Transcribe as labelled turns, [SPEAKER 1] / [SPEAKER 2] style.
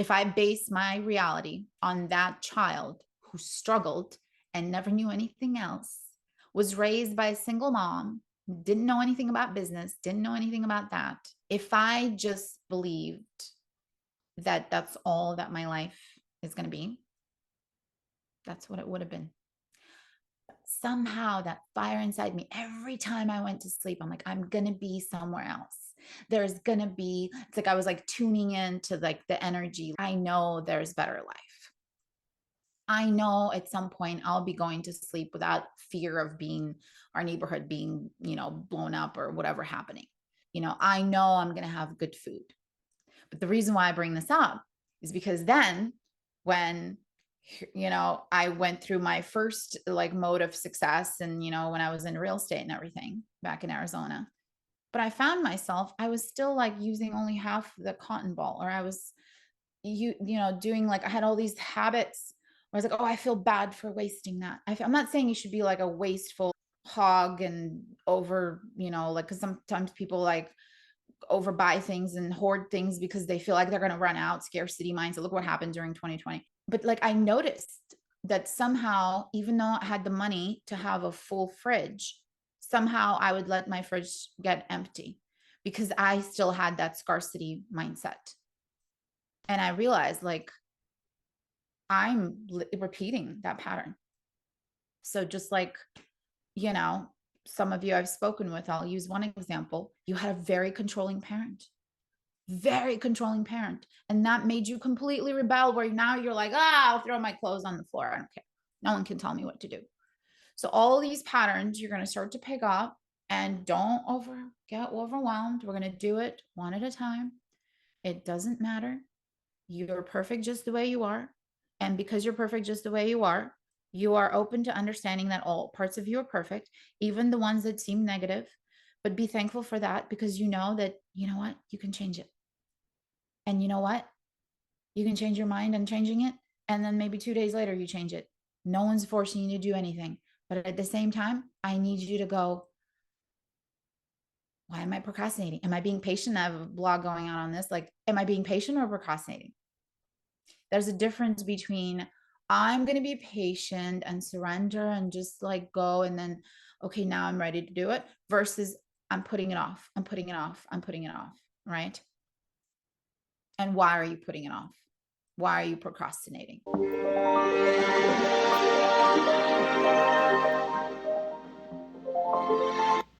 [SPEAKER 1] If I base my reality on that child who struggled and never knew anything else, was raised by a single mom, didn't know anything about business, didn't know anything about that. If I just believed that that's all that my life is going to be, that's what it would have been. Somehow that fire inside me, every time I went to sleep, I'm like, I'm going to be somewhere else. There's going to be, it's like I was like tuning into like the energy. I know there's better life. I know at some point I'll be going to sleep without fear of being our neighborhood being, blown up or whatever happening. I know I'm going to have good food. But the reason why I bring this up is because then when I went through my first like mode of success and when I was in real estate and everything back in Arizona, but I found myself, I was still like using only half the cotton ball, or I was doing like, I had all these habits where I was like, oh, I feel bad for wasting that. I'm not saying you should be like a wasteful hog and over, like, because sometimes people like overbuy things and hoard things because they feel like they're going to run out, scarcity mindset. So look what happened during 2020. But like I noticed that somehow, even though I had the money to have a full fridge, somehow I would let my fridge get empty because I still had that scarcity mindset. And I realized like I'm repeating that pattern. So just like, some of you I've spoken with, I'll use one example. You had a very controlling parent. And that made you completely rebel, where now you're like, I'll throw my clothes on the floor. I don't care. No one can tell me what to do. So all these patterns you're going to start to pick up, and don't get overwhelmed. We're going to do it one at a time. It doesn't matter. You're perfect just the way you are. And because you're perfect just the way you are open to understanding that all parts of you are perfect, even the ones that seem negative. But be thankful for that, because you know what? You can change it. And you know what? You can change your mind on changing it. And then maybe 2 days later, you change it. No one's forcing you to do anything. But at the same time, I need you to go, why am I procrastinating? Am I being patient? I have a blog going on this. Like, am I being patient or procrastinating? There's a difference between I'm going to be patient and surrender and just like go. And then, okay, now I'm ready to do it, versus I'm putting it off. I'm putting it off. I'm putting it off. Right. And why are you putting it off? Why are you procrastinating?